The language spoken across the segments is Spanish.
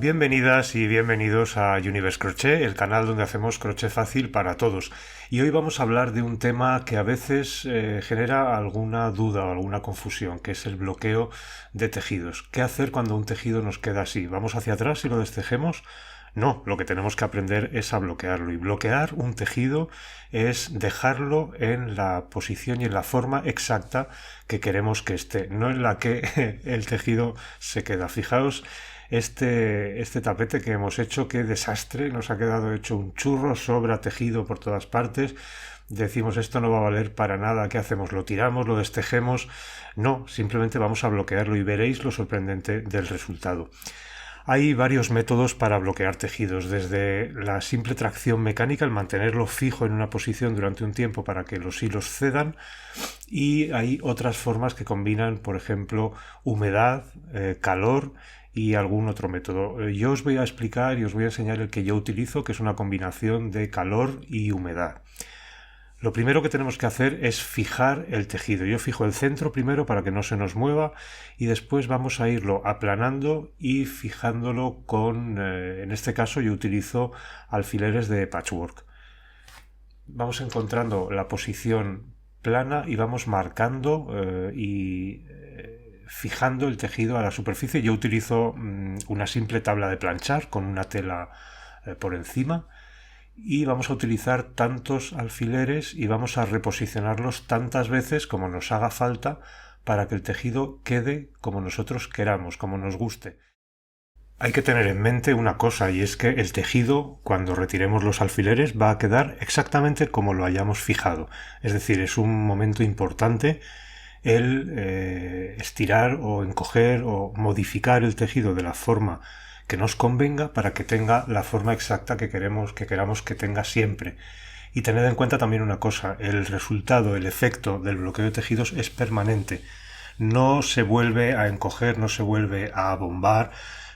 Bienvenidas y bienvenidos a Universe Crochet, el canal donde hacemos crochet fácil para todos. Y hoy vamos a hablar de un tema que a veces genera alguna duda o alguna confusión, que es el bloqueo de tejidos. ¿Qué hacer cuando un tejido nos queda así? ¿Vamos hacia atrás y lo destejemos? No, lo que tenemos que aprender es a bloquearlo. Y bloquear un tejido es dejarlo en la posición y en la forma exacta que queremos que esté, no en la que el tejido se queda. Fijaos este tapete que hemos hecho, qué desastre, nos ha quedado hecho un churro, sobra tejido por todas partes. Decimos, esto no va a valer para nada, ¿qué hacemos? ¿Lo tiramos? ¿Lo destejemos? No, simplemente vamos a bloquearlo y veréis lo sorprendente del resultado. Hay varios métodos para bloquear tejidos, desde la simple tracción mecánica, el mantenerlo fijo en una posición durante un tiempo para que los hilos cedan, y hay otras formas que combinan, por ejemplo, humedad, calor y algún otro método. Yo os voy a explicar y os voy a enseñar el que yo utilizo, que es una combinación de calor y humedad. Lo primero que tenemos que hacer es fijar el tejido. Yo fijo el centro primero para que no se nos mueva y después vamos a irlo aplanando y fijándolo con, en este caso yo utilizo alfileres de patchwork. Vamos encontrando la posición plana y vamos marcando fijando el tejido a la superficie. Yo utilizo una simple tabla de planchar con una tela por encima. Y vamos a utilizar tantos alfileres y vamos a reposicionarlos tantas veces como nos haga falta para que el tejido quede como nosotros queramos, como nos guste. Hay que tener en mente una cosa, y es que el tejido, cuando retiremos los alfileres, va a quedar exactamente como lo hayamos fijado. Es decir, es un momento importante el estirar o encoger o modificar el tejido de la forma que nos convenga para que tenga la forma exacta que queramos que tenga siempre. Y tened en cuenta también una cosa, el resultado, el efecto del bloqueo de tejidos es permanente. No se vuelve a encoger, no se vuelve a bombar,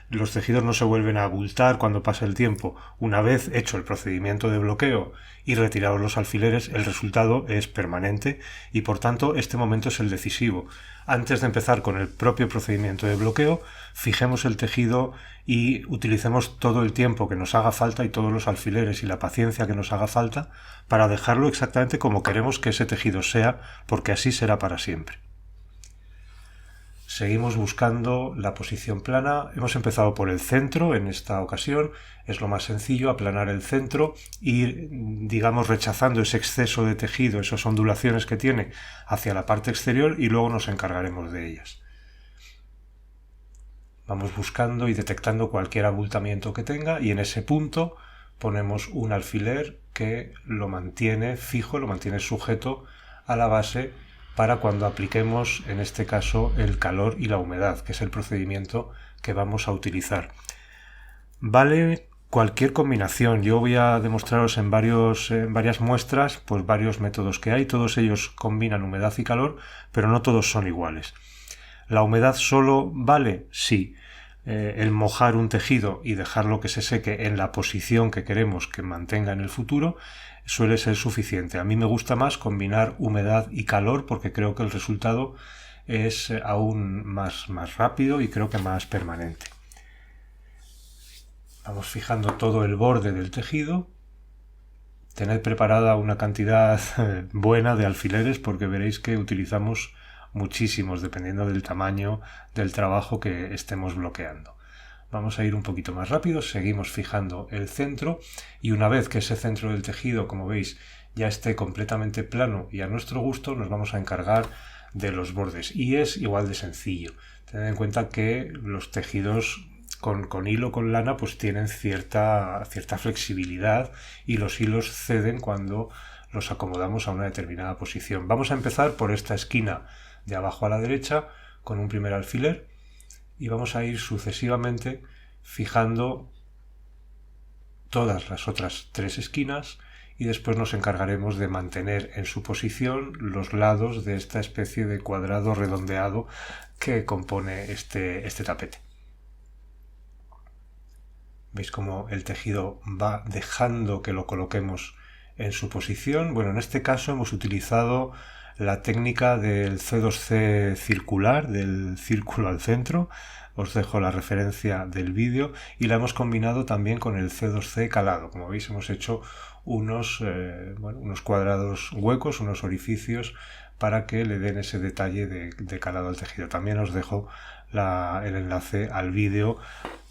los tejidos no se vuelven a abultar cuando pasa el tiempo. Una vez hecho el procedimiento de bloqueo y retirados los alfileres, el resultado es permanente y por tanto este momento es el decisivo. Antes de empezar con el propio procedimiento de bloqueo, fijemos el tejido y utilicemos todo el tiempo que nos haga falta y todos los alfileres y la paciencia que nos haga falta para dejarlo exactamente como queremos que ese tejido sea, porque así será para siempre. Seguimos buscando la posición plana. Hemos empezado por el centro en esta ocasión. Es lo más sencillo, aplanar el centro, ir, digamos, rechazando ese exceso de tejido, esas ondulaciones que tiene hacia la parte exterior y luego nos encargaremos de ellas. Vamos buscando y detectando cualquier abultamiento que tenga y en ese punto ponemos un alfiler que lo mantiene fijo, lo mantiene sujeto a la base para cuando apliquemos, en este caso, el calor y la humedad, que es el procedimiento que vamos a utilizar. Vale cualquier combinación. Yo voy a demostraros en varias muestras pues varios métodos que hay. Todos ellos combinan humedad y calor, pero no todos son iguales. ¿La humedad solo vale? Sí. El mojar un tejido y dejarlo que se seque en la posición que queremos que mantenga en el futuro suele ser suficiente. A mí me gusta más combinar humedad y calor porque creo que el resultado es aún más rápido y creo que más permanente. Vamos fijando todo el borde del tejido. Tened preparada una cantidad buena de alfileres porque veréis que utilizamos muchísimos dependiendo del tamaño del trabajo que estemos bloqueando. Vamos a ir un poquito más rápido, seguimos fijando el centro y una vez que ese centro del tejido, como veis, ya esté completamente plano y a nuestro gusto, nos vamos a encargar de los bordes y es igual de sencillo. Tened en cuenta que los tejidos con hilo, con lana, pues tienen cierta flexibilidad y los hilos ceden cuando los acomodamos a una determinada posición. Vamos a empezar por esta esquina de abajo a la derecha con un primer alfiler y vamos a ir sucesivamente fijando todas las otras tres esquinas y después nos encargaremos de mantener en su posición los lados de esta especie de cuadrado redondeado que compone este tapete. ¿Veis cómo el tejido va dejando que lo coloquemos en su posición? Bueno, en este caso hemos utilizado la técnica del C2C circular, del círculo al centro. Os dejo la referencia del vídeo, y la hemos combinado también con el C2C calado. Como veis, hemos hecho unos cuadrados huecos, unos orificios, para que le den ese detalle de calado al tejido. También os dejo el enlace al vídeo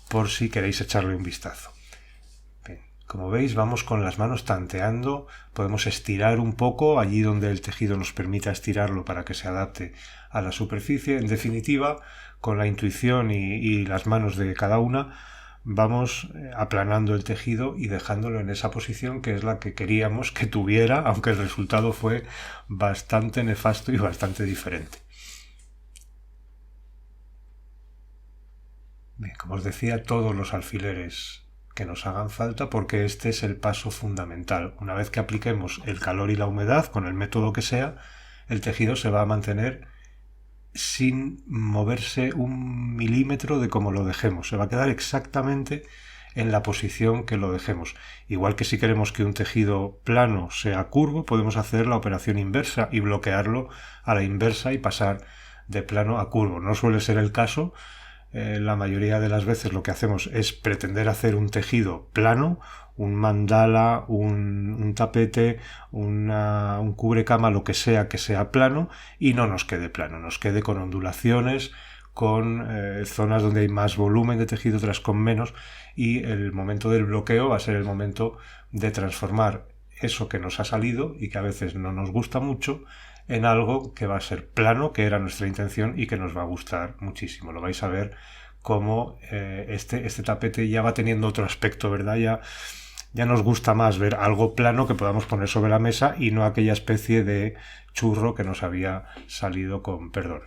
por si queréis echarle un vistazo. Bien, como veis, vamos con las manos tanteando. Podemos estirar un poco allí donde el tejido nos permita estirarlo para que se adapte a la superficie. En definitiva, con la intuición y las manos de cada una, vamos aplanando el tejido y dejándolo en esa posición que es la que queríamos que tuviera, aunque el resultado fue bastante nefasto y bastante diferente. Bien, como os decía, todos los alfileres que nos hagan falta, porque este es el paso fundamental. Una vez que apliquemos el calor y la humedad, con el método que sea, el tejido se va a mantener sin moverse un milímetro de cómo lo dejemos. Se va a quedar exactamente en la posición que lo dejemos. Igual que si queremos que un tejido plano sea curvo, podemos hacer la operación inversa y bloquearlo a la inversa y pasar de plano a curvo. No suele ser el caso. La mayoría de las veces lo que hacemos es pretender hacer un tejido plano, un mandala, un tapete, un cubrecama, lo que sea plano, y no nos quede plano, nos quede con ondulaciones, con zonas donde hay más volumen de tejido, otras con menos, y el momento del bloqueo va a ser el momento de transformar eso que nos ha salido y que a veces no nos gusta mucho en algo que va a ser plano, que era nuestra intención y que nos va a gustar muchísimo. Lo vais a ver cómo este tapete ya va teniendo otro aspecto, ¿verdad? Ya nos gusta más ver algo plano que podamos poner sobre la mesa y no aquella especie de churro que nos había salido con perdón.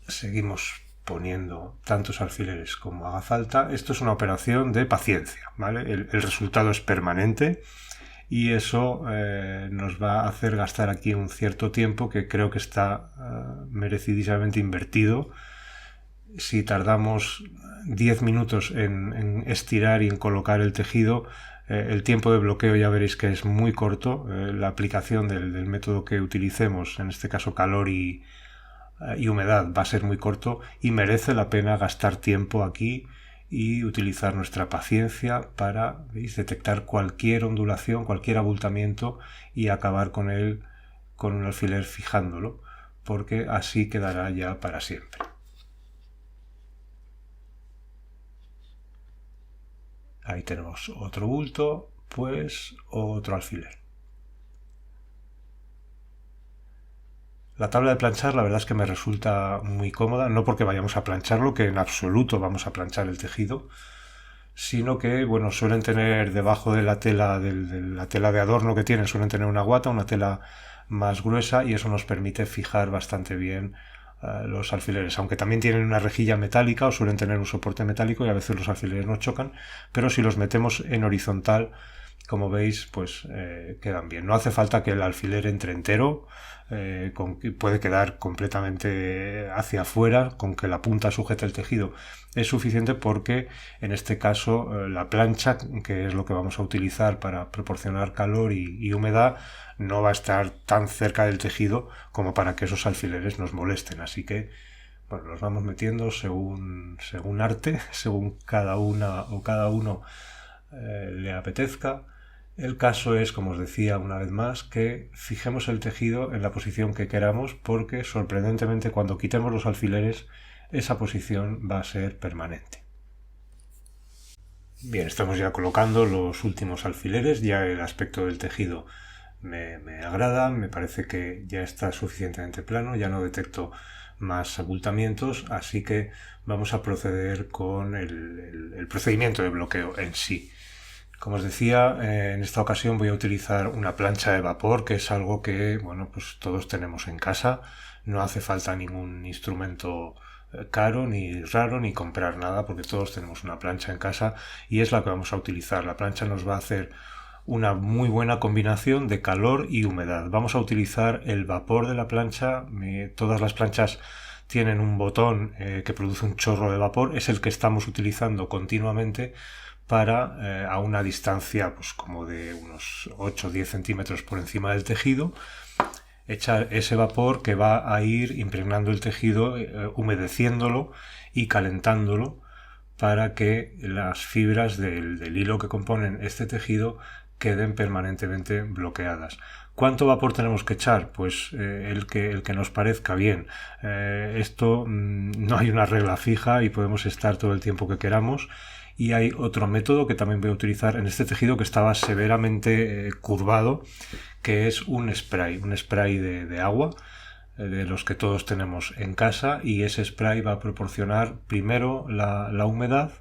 Seguimos poniendo tantos alfileres como haga falta. Esto es una operación de paciencia, ¿vale? El resultado es permanente y eso nos va a hacer gastar aquí un cierto tiempo que creo que está merecidísimamente invertido. Si tardamos 10 minutos en estirar y en colocar el tejido, el tiempo de bloqueo ya veréis que es muy corto. La aplicación del método que utilicemos, en este caso calor y humedad, va a ser muy corto y merece la pena gastar tiempo aquí y utilizar nuestra paciencia para, ¿veis?, detectar cualquier ondulación, cualquier abultamiento y acabar con él con un alfiler fijándolo, porque así quedará ya para siempre. Ahí tenemos otro bulto, pues otro alfiler. La tabla de planchar la verdad es que me resulta muy cómoda, no porque vayamos a plancharlo, que en absoluto vamos a planchar el tejido, sino que, bueno, suelen tener debajo de la tela de adorno que tienen, suelen tener una guata, una tela más gruesa, y eso nos permite fijar bastante bien los alfileres, aunque también tienen una rejilla metálica o suelen tener un soporte metálico y a veces los alfileres no chocan, pero si los metemos en horizontal, como veis, pues quedan bien. No hace falta que el alfiler entre entero, puede quedar completamente hacia afuera, con que la punta sujete el tejido es suficiente, porque en este caso la plancha, que es lo que vamos a utilizar para proporcionar calor y humedad, no va a estar tan cerca del tejido como para que esos alfileres nos molesten. Así que, bueno, los vamos metiendo según arte, según cada una o cada uno le apetezca. El caso es, como os decía una vez más, que fijemos el tejido en la posición que queramos, porque sorprendentemente cuando quitemos los alfileres esa posición va a ser permanente. Bien, estamos ya colocando los últimos alfileres, ya el aspecto del tejido me agrada, me parece que ya está suficientemente plano, ya no detecto más abultamientos, así que vamos a proceder con el procedimiento de bloqueo en sí. Como os decía, en esta ocasión voy a utilizar una plancha de vapor, que es algo que, bueno, pues todos tenemos en casa. No hace falta ningún instrumento caro ni raro ni comprar nada, porque todos tenemos una plancha en casa y es la que vamos a utilizar. La plancha nos va a hacer una muy buena combinación de calor y humedad. Vamos a utilizar el vapor de la plancha. Todas las planchas tienen un botón que produce un chorro de vapor, es el que estamos utilizando continuamente para a una distancia pues como de unos 8 o 10 centímetros por encima del tejido, echar ese vapor que va a ir impregnando el tejido, humedeciéndolo y calentándolo para que las fibras del hilo que componen este tejido queden permanentemente bloqueadas. ¿Cuánto vapor tenemos que echar? Pues el que nos parezca bien. Esto no hay una regla fija y podemos estar todo el tiempo que queramos. Y hay otro método que también voy a utilizar en este tejido que estaba severamente curvado, que es un spray de agua, de los que todos tenemos en casa, y ese spray va a proporcionar primero la humedad,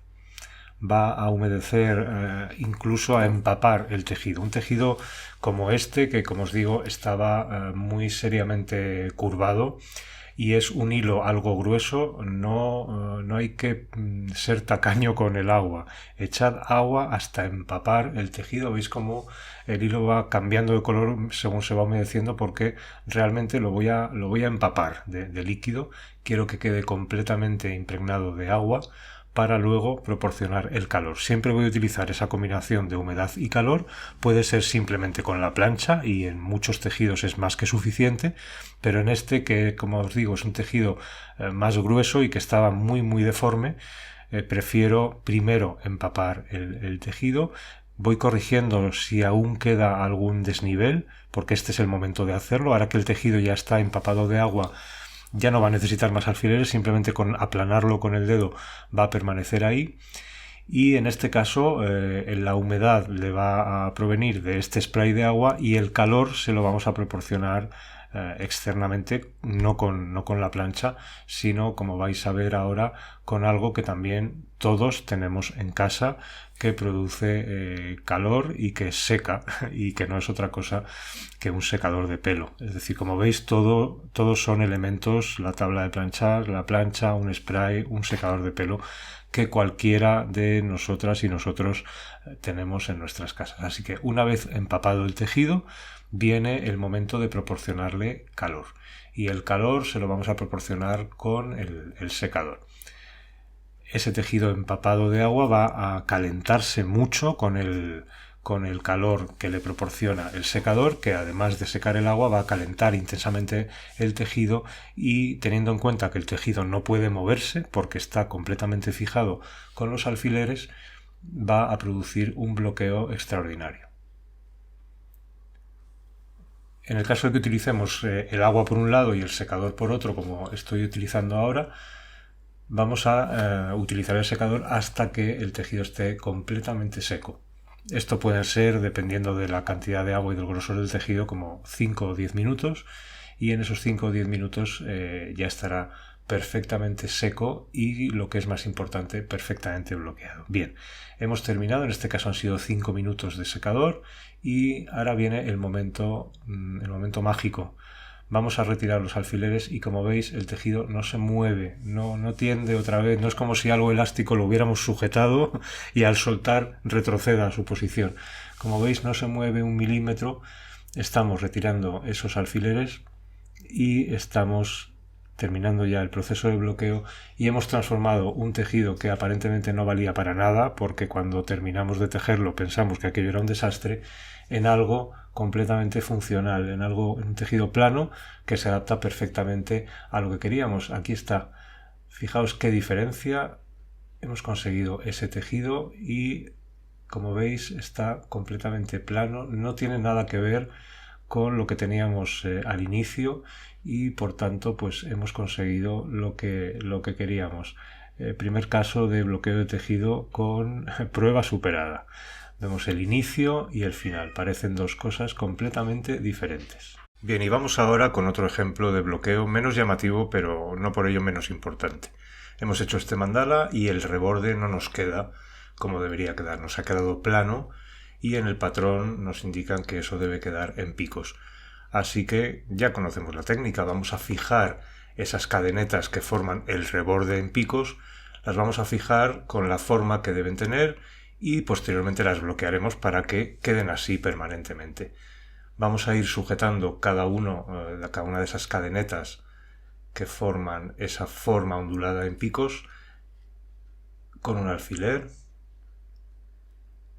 va a humedecer, incluso a empapar el tejido. Un tejido como este, que como os digo estaba muy seriamente curvado, y es un hilo algo grueso, no hay que ser tacaño con el agua. Echad agua hasta empapar el tejido. Veis cómo el hilo va cambiando de color según se va humedeciendo, porque realmente lo voy a empapar de líquido. Quiero que quede completamente impregnado de agua para luego proporcionar el calor. Siempre voy a utilizar esa combinación de humedad y calor. Puede ser simplemente con la plancha, y en muchos tejidos es más que suficiente, pero en este, que como os digo es un tejido más grueso y que estaba muy deforme, prefiero primero empapar el tejido. Voy corrigiendo si aún queda algún desnivel, porque este es el momento de hacerlo. Ahora que el tejido ya está empapado de agua, ya no va a necesitar más alfileres, simplemente con aplanarlo con el dedo va a permanecer ahí. Y en este caso la humedad le va a provenir de este spray de agua, y el calor se lo vamos a proporcionar externamente, no con la plancha, sino, como vais a ver ahora, con algo que también todos tenemos en casa, que produce calor y que seca, y que no es otra cosa que un secador de pelo. Es decir, como veis, todos son elementos: la tabla de planchar, la plancha, un spray, un secador de pelo, que cualquiera de nosotras y nosotros tenemos en nuestras casas. Así que una vez empapado el tejido, viene el momento de proporcionarle calor, y el calor se lo vamos a proporcionar con el secador. Ese tejido empapado de agua va a calentarse mucho con el calor que le proporciona el secador, que además de secar el agua va a calentar intensamente el tejido, y teniendo en cuenta que el tejido no puede moverse porque está completamente fijado con los alfileres, va a producir un bloqueo extraordinario. En el caso de que utilicemos el agua por un lado y el secador por otro, como estoy utilizando ahora, vamos a utilizar el secador hasta que el tejido esté completamente seco. Esto puede ser, dependiendo de la cantidad de agua y del grosor del tejido, como 5 o 10 minutos, y en esos 5 o 10 minutos ya estará perfectamente seco y, lo que es más importante, perfectamente bloqueado. Bien, hemos terminado. En este caso han sido 5 minutos de secador, y ahora viene el momento mágico. Vamos a retirar los alfileres, y como veis el tejido no se mueve, no tiende otra vez, no es como si algo elástico lo hubiéramos sujetado y al soltar retroceda a su posición. Como veis, no se mueve un milímetro. Estamos retirando esos alfileres y estamos terminando ya el proceso de bloqueo, y hemos transformado un tejido que aparentemente no valía para nada, porque cuando terminamos de tejerlo pensamos que aquello era un desastre, en algo completamente funcional, en un tejido plano que se adapta perfectamente a lo que queríamos. Aquí está. Fijaos qué diferencia. Hemos conseguido ese tejido y, como veis, está completamente plano, no tiene nada que ver con lo que teníamos al inicio, y por tanto pues hemos conseguido lo que queríamos. Primer caso de bloqueo de tejido con prueba superada. Vemos el inicio y el final, parecen dos cosas completamente diferentes. Bien, y vamos ahora con otro ejemplo de bloqueo menos llamativo, pero no por ello menos importante. Hemos hecho este mandala y el reborde no nos queda como debería quedar, nos ha quedado plano, y en el patrón nos indican que eso debe quedar en picos. Así que ya conocemos la técnica. Vamos a fijar esas cadenetas que forman el reborde en picos, las vamos a fijar con la forma que deben tener, y posteriormente las bloquearemos para que queden así permanentemente. Vamos a ir sujetando cada una de esas cadenetas que forman esa forma ondulada en picos con un alfiler.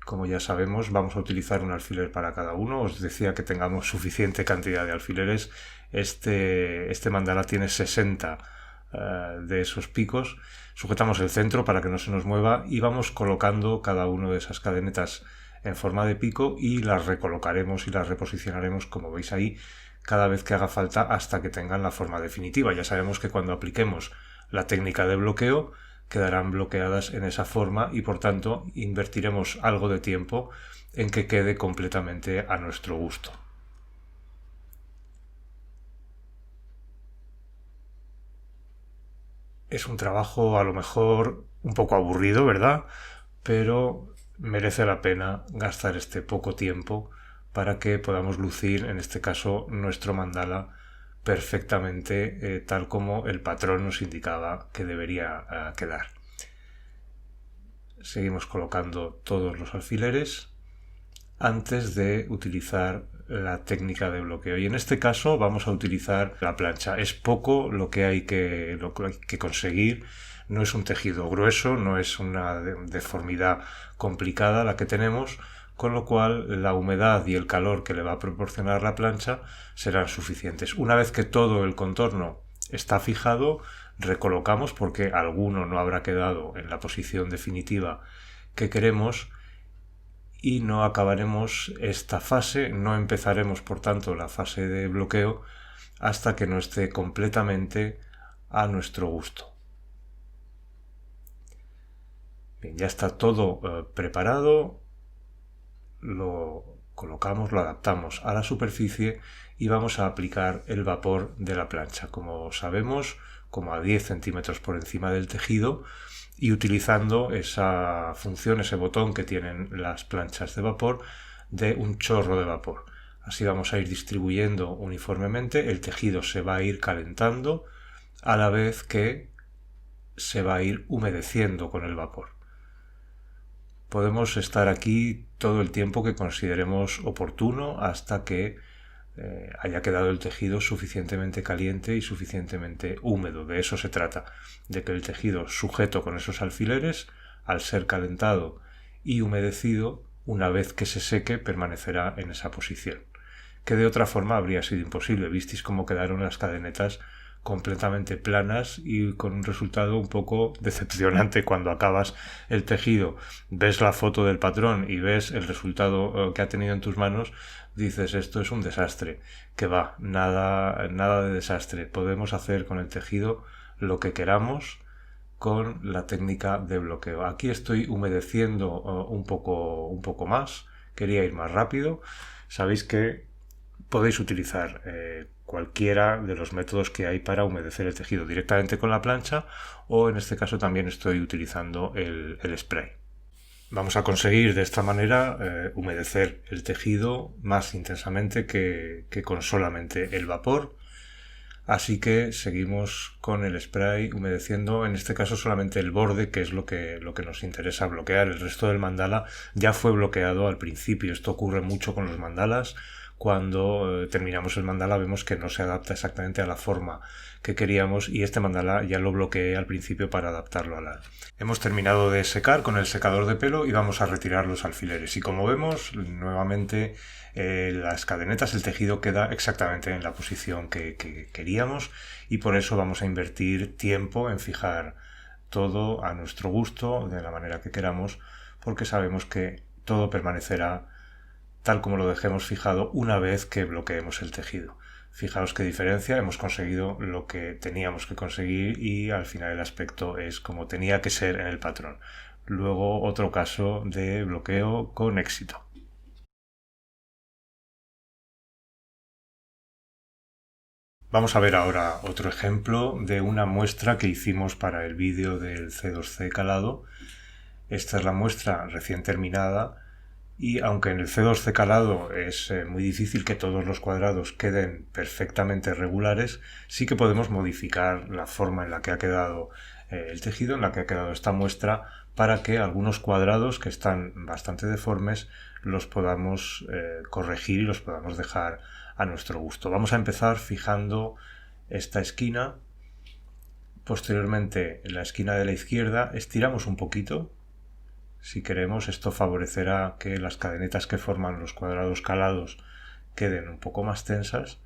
Como ya sabemos, vamos a utilizar un alfiler para cada uno. Os decía que tengamos suficiente cantidad de alfileres. Este mandala tiene 60 de esos picos. Sujetamos el centro para que no se nos mueva y vamos colocando cada una de esas cadenetas en forma de pico y las recolocaremos y las reposicionaremos, como veis ahí, cada vez que haga falta hasta que tengan la forma definitiva. Ya sabemos que cuando apliquemos la técnica de bloqueo quedarán bloqueadas en esa forma y por tanto invertiremos algo de tiempo en que quede completamente a nuestro gusto. Es un trabajo a lo mejor un poco aburrido, ¿verdad? Pero merece la pena gastar este poco tiempo para que podamos lucir, en este caso, nuestro mandala perfectamente tal como el patrón nos indicaba que debería quedar. Seguimos colocando todos los alfileres antes de utilizar la técnica de bloqueo, y en este caso vamos a utilizar la plancha. Es poco lo que hay que conseguir. No es un tejido grueso, no es una deformidad complicada la que tenemos, con lo cual la humedad y el calor que le va a proporcionar la plancha serán suficientes. Una vez que todo el contorno está fijado, recolocamos porque alguno no habrá quedado en la posición definitiva que queremos y no acabaremos esta fase, no empezaremos por tanto la fase de bloqueo hasta que no esté completamente a nuestro gusto. Bien, ya está todo preparado, lo colocamos, lo adaptamos a la superficie y vamos a aplicar el vapor de la plancha, como sabemos, como a 10 centímetros por encima del tejido, y utilizando esa función, ese botón que tienen las planchas de vapor de un chorro de vapor. Así vamos a ir distribuyendo uniformemente, el tejido se va a ir calentando a la vez que se va a ir humedeciendo con el vapor. Podemos estar aquí todo el tiempo que consideremos oportuno hasta que haya quedado el tejido suficientemente caliente y suficientemente húmedo. De eso se trata, de que el tejido sujeto con esos alfileres, al ser calentado y humedecido, una vez que se seque, permanecerá en esa posición, que de otra forma habría sido imposible. Visteis cómo quedaron las cadenetas completamente planas y con un resultado un poco decepcionante. Cuando acabas el tejido, ves la foto del patrón y ves el resultado que ha tenido en tus manos, dices, esto es un desastre. Que va, nada de desastre. Podemos hacer con el tejido lo que queramos con la técnica de bloqueo. Aquí estoy humedeciendo un poco más. Quería ir más rápido. Sabéis que podéis utilizar cualquiera de los métodos que hay para humedecer el tejido directamente con la plancha, o en este caso también estoy utilizando el spray. Vamos a conseguir de esta manera humedecer el tejido más intensamente que con solamente el vapor. Así que seguimos con el spray humedeciendo, en este caso solamente el borde, que es lo que nos interesa bloquear. El resto del mandala ya fue bloqueado al principio. Esto ocurre mucho con los mandalas. Cuando terminamos el mandala vemos que no se adapta exactamente a la forma que queríamos, y este mandala ya lo bloqueé al principio para adaptarlo a la... Hemos terminado de secar con el secador de pelo y vamos a retirar los alfileres, y como vemos nuevamente las cadenetas, el tejido queda exactamente en la posición que queríamos, y por eso vamos a invertir tiempo en fijar todo a nuestro gusto, de la manera que queramos, porque sabemos que todo permanecerá tal como lo dejemos fijado una vez que bloqueemos el tejido. Fijaos qué diferencia, hemos conseguido lo que teníamos que conseguir y al final el aspecto es como tenía que ser en el patrón. Luego otro caso de bloqueo con éxito. Vamos a ver ahora otro ejemplo de una muestra que hicimos para el vídeo del C2C calado. Esta es la muestra recién terminada. Y aunque en el C2C calado es muy difícil que todos los cuadrados queden perfectamente regulares, sí que podemos modificar la forma en la que ha quedado el tejido, en la que ha quedado esta muestra, para que algunos cuadrados que están bastante deformes los podamos corregir y los podamos dejar a nuestro gusto. Vamos a empezar fijando esta esquina Posteriormente, en la esquina de la izquierda, estiramos un poquito. Si queremos, esto favorecerá que las cadenetas que forman los cuadrados calados queden un poco más tensas.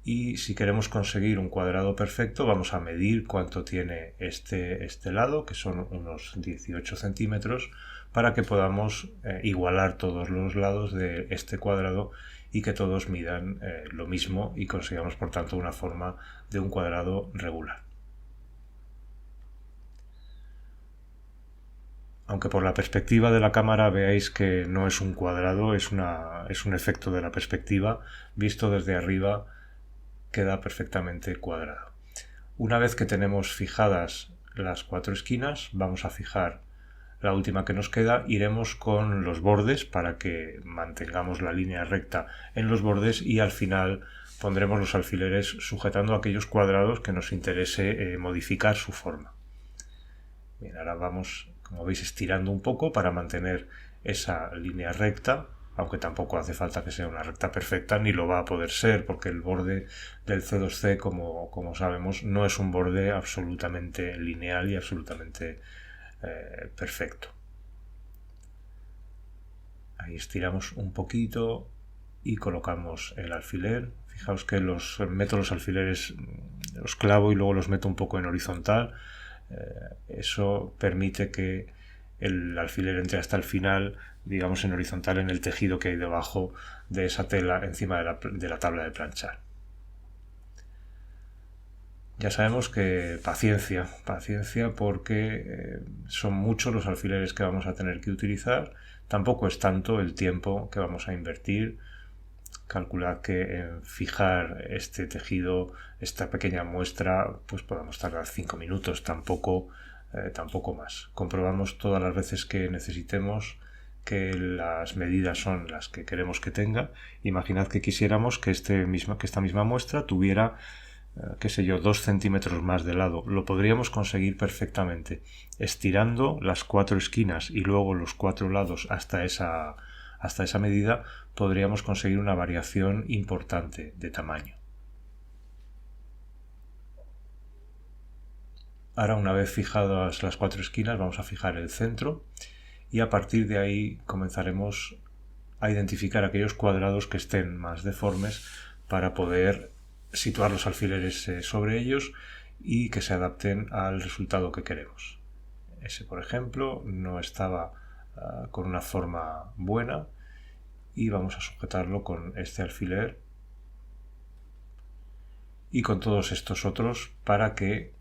Y si queremos conseguir un cuadrado perfecto, vamos a medir cuánto tiene este lado, que son unos 18 centímetros, para que podamos igualar todos los lados de este cuadrado y que todos midan lo mismo y consigamos por tanto una forma de un cuadrado regular. Aunque por la perspectiva de la cámara veáis que no es un cuadrado, es un efecto de la perspectiva, visto desde arriba queda perfectamente cuadrado. Una vez que tenemos fijadas las 4 esquinas, vamos a fijar la última que nos queda. Iremos con los bordes para que mantengamos la línea recta en los bordes y al final pondremos los alfileres sujetando aquellos cuadrados que nos interese modificar su forma. Bien, ahora vamos, como veis, estirando un poco para mantener esa línea recta, aunque tampoco hace falta que sea una recta perfecta, ni lo va a poder ser, porque el borde del C2C, como sabemos, no es un borde absolutamente lineal y absolutamente perfecto. Ahí estiramos un poquito y colocamos el alfiler. Fijaos que meto los alfileres, los clavo y luego los meto un poco en horizontal. Eso permite que el alfiler entre hasta el final, digamos en horizontal, en el tejido que hay debajo de esa tela encima de la tabla de planchar. Ya sabemos que paciencia porque son muchos los alfileres que vamos a tener que utilizar. Tampoco es tanto el tiempo que vamos a invertir. Calculad que en fijar este tejido, esta pequeña muestra, pues podamos tardar 5 minutos, tampoco más. Comprobamos todas las veces que necesitemos que las medidas son las que queremos que tenga. Imaginad que quisiéramos que esta misma muestra tuviera, 2 centímetros más de lado. Lo podríamos conseguir perfectamente estirando las 4 esquinas y luego los 4 lados hasta esa medida. Podríamos conseguir una variación importante de tamaño. Ahora, una vez fijadas las 4 esquinas, vamos a fijar el centro y a partir de ahí comenzaremos a identificar aquellos cuadrados que estén más deformes para poder situar los alfileres sobre ellos y que se adapten al resultado que queremos. Ese, por ejemplo, no estaba con una forma buena y vamos a sujetarlo con este alfiler y con todos estos otros para que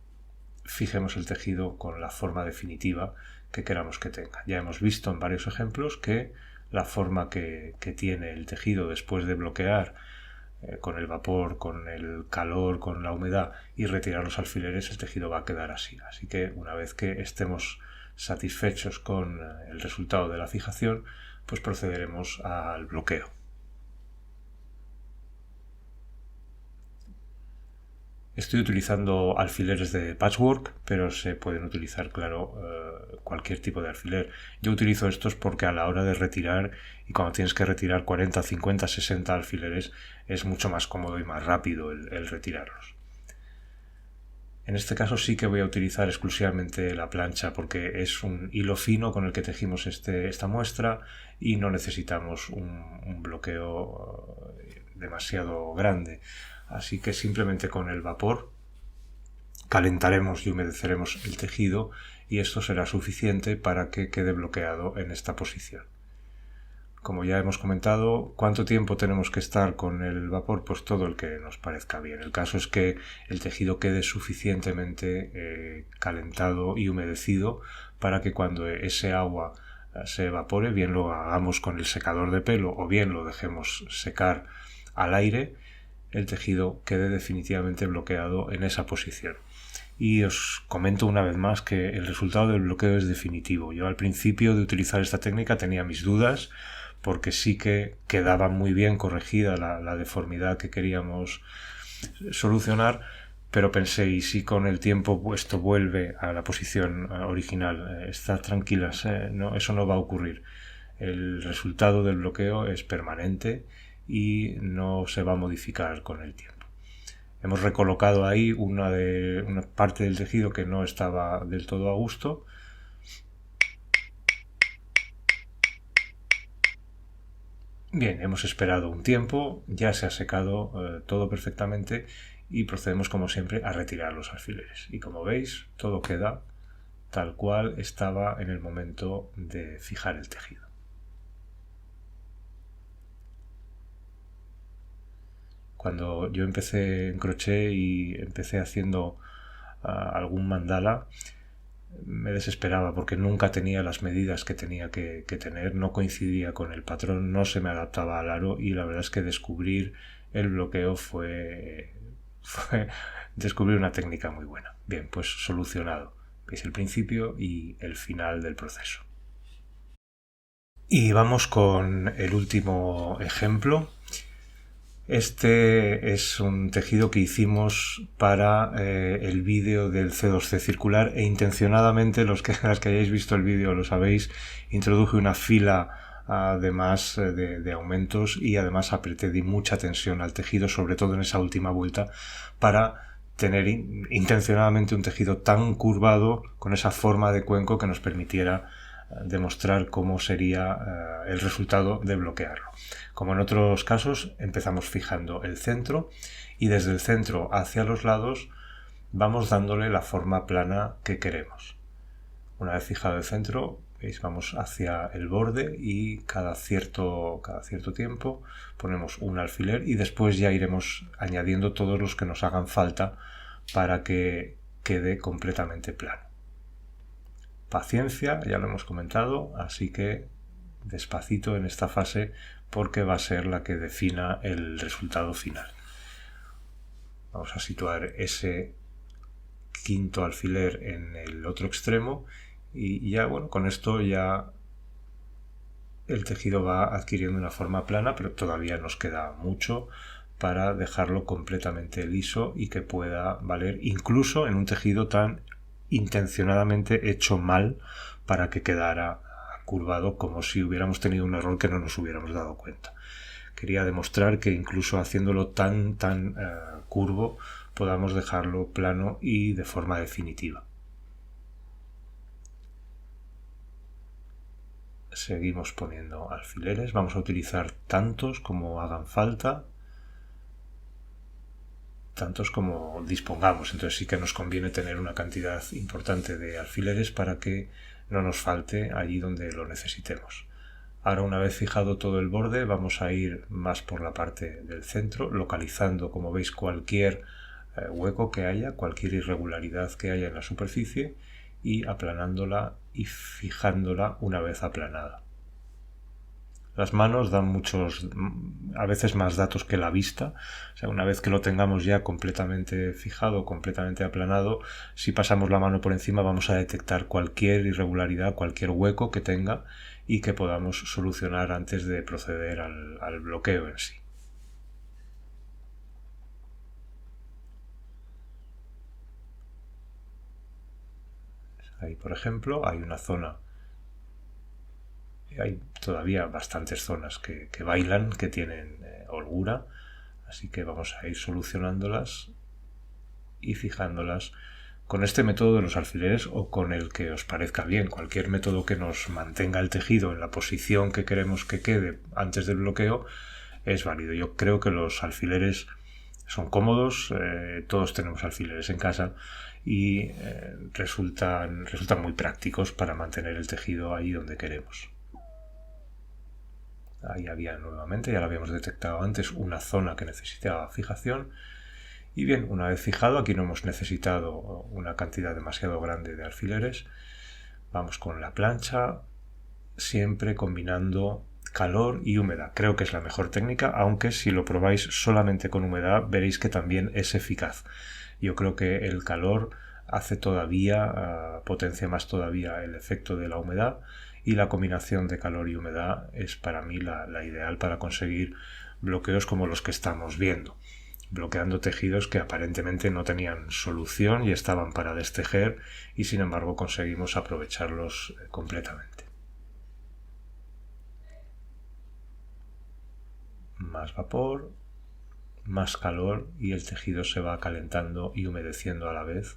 fijemos el tejido con la forma definitiva que queramos que tenga. Ya hemos visto en varios ejemplos que la forma que tiene el tejido después de bloquear con el vapor, con el calor, con la humedad y retirar los alfileres, el tejido va a quedar así. Así que una vez que estemos satisfechos con el resultado de la fijación, pues procederemos al bloqueo. Estoy utilizando alfileres de patchwork, pero se pueden utilizar, claro, cualquier tipo de alfiler. Yo utilizo estos porque a la hora de retirar, y cuando tienes que retirar 40, 50, 60 alfileres, es mucho más cómodo y más rápido el retirarlos. En este caso sí que voy a utilizar exclusivamente la plancha porque es un hilo fino con el que tejimos esta muestra y no necesitamos un bloqueo demasiado grande. Así que simplemente con el vapor calentaremos y humedeceremos el tejido y esto será suficiente para que quede bloqueado en esta posición. Como ya hemos comentado, ¿cuánto tiempo tenemos que estar con el vapor? Pues todo el que nos parezca bien. El caso es que el tejido quede suficientemente calentado y humedecido para que cuando ese agua se evapore, bien lo hagamos con el secador de pelo o bien lo dejemos secar al aire, el tejido quede definitivamente bloqueado en esa posición. Y os comento una vez más que el resultado del bloqueo es definitivo. Yo al principio de utilizar esta técnica tenía mis dudas porque sí que quedaba muy bien corregida la deformidad que queríamos solucionar, pero pensé, ¿y si con el tiempo esto vuelve a la posición original? Estad tranquilas, no, eso no va a ocurrir. El resultado del bloqueo es permanente y no se va a modificar con el tiempo. Hemos recolocado ahí una parte del tejido que no estaba del todo a gusto. Bien, hemos esperado un tiempo, ya se ha secado todo perfectamente y procedemos como siempre a retirar los alfileres. Y como veis, todo queda tal cual estaba en el momento de fijar el tejido. Cuando yo empecé en crochet y empecé haciendo algún mandala, me desesperaba porque nunca tenía las medidas que tenía que tener, no coincidía con el patrón, no se me adaptaba al aro y la verdad es que descubrir el bloqueo fue descubrir una técnica muy buena. Bien, pues solucionado. Veis el principio y el final del proceso. Y vamos con el último ejemplo. Este es un tejido que hicimos para el vídeo del C2C circular e intencionadamente, las que hayáis visto el vídeo lo sabéis, introduje una fila además de aumentos y además di mucha tensión al tejido, sobre todo en esa última vuelta, para tener intencionadamente un tejido tan curvado con esa forma de cuenco que nos permitiera demostrar cómo sería el resultado de bloquearlo. Como en otros casos, empezamos fijando el centro y desde el centro hacia los lados vamos dándole la forma plana que queremos. Una vez fijado el centro, ¿veis? Vamos hacia el borde y cada cierto tiempo ponemos un alfiler y después ya iremos añadiendo todos los que nos hagan falta para que quede completamente plano. Paciencia, ya lo hemos comentado, así que despacito en esta fase porque va a ser la que defina el resultado final. Vamos a situar ese quinto alfiler en el otro extremo y ya, bueno, con esto ya el tejido va adquiriendo una forma plana, pero todavía nos queda mucho para dejarlo completamente liso y que pueda valer incluso en un tejido tan intencionadamente hecho mal para que quedara curvado como si hubiéramos tenido un error que no nos hubiéramos dado cuenta. Quería demostrar que incluso haciéndolo tan curvo podamos dejarlo plano y de forma definitiva. Seguimos poniendo alfileres, vamos a utilizar tantos como hagan falta, tantos como dispongamos, entonces sí que nos conviene tener una cantidad importante de alfileres para que no nos falte allí donde lo necesitemos. Ahora, una vez fijado todo el borde, vamos a ir más por la parte del centro, localizando, como veis, cualquier hueco que haya, cualquier irregularidad que haya en la superficie y aplanándola y fijándola una vez aplanada. Las manos dan a veces más datos que la vista. O sea, una vez que lo tengamos ya completamente fijado, completamente aplanado, si pasamos la mano por encima vamos a detectar cualquier irregularidad, cualquier hueco que tenga y que podamos solucionar antes de proceder al bloqueo en sí. Ahí, por ejemplo, hay una zona. Hay todavía bastantes zonas que bailan, que tienen holgura, así que vamos a ir solucionándolas y fijándolas con este método de los alfileres o con el que os parezca bien. Cualquier método que nos mantenga el tejido en la posición que queremos que quede antes del bloqueo es válido. Yo creo que los alfileres son cómodos, todos tenemos alfileres en casa y resultan muy prácticos para mantener el tejido ahí donde queremos. Ahí había nuevamente, ya lo habíamos detectado antes, una zona que necesitaba fijación. Y bien, una vez fijado, aquí no hemos necesitado una cantidad demasiado grande de alfileres. Vamos con la plancha, siempre combinando calor y humedad. Creo que es la mejor técnica, aunque si lo probáis solamente con humedad veréis que también es eficaz. Yo creo que el calor hace todavía, potencia más todavía el efecto de la humedad y la combinación de calor y humedad es para mí la ideal para conseguir bloqueos como los que estamos viendo. Bloqueando tejidos que aparentemente no tenían solución y estaban para destejer y sin embargo conseguimos aprovecharlos completamente. Más vapor más calor y el tejido se va calentando y humedeciendo a la vez.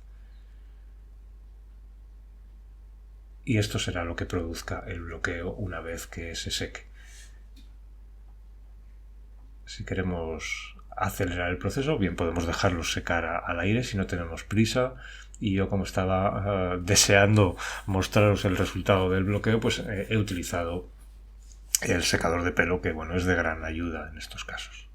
Y esto será lo que produzca el bloqueo una vez que se seque. Si queremos acelerar el proceso, bien podemos dejarlo secar al aire si no tenemos prisa. Y yo, como estaba deseando mostraros el resultado del bloqueo, pues he utilizado el secador de pelo, que bueno, es de gran ayuda en estos casos.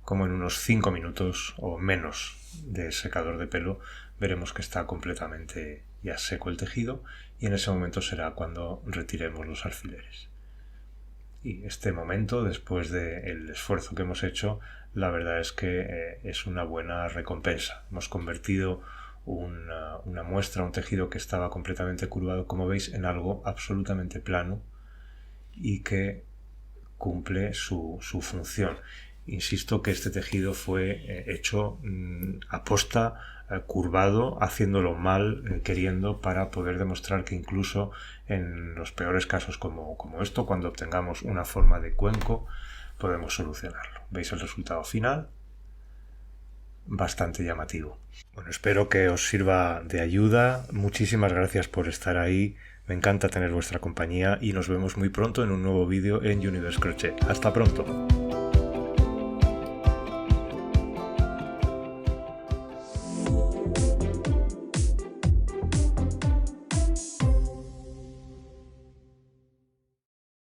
Como en unos 5 minutos o menos de secador de pelo veremos que está completamente ya seco el tejido, y en ese momento será cuando retiremos los alfileres. Y este momento, después del esfuerzo que hemos hecho, la verdad es que es una buena recompensa. Hemos convertido una muestra, un tejido que estaba completamente curvado, como veis, en algo absolutamente plano y que cumple su función. Insisto que este tejido fue hecho aposta, curvado, haciéndolo mal, queriendo, para poder demostrar que incluso en los peores casos como esto, cuando obtengamos una forma de cuenco, podemos solucionarlo. ¿Veis el resultado final? Bastante llamativo. Bueno, espero que os sirva de ayuda. Muchísimas gracias por estar ahí. Me encanta tener vuestra compañía y nos vemos muy pronto en un nuevo vídeo en Universe Crochet. ¡Hasta pronto!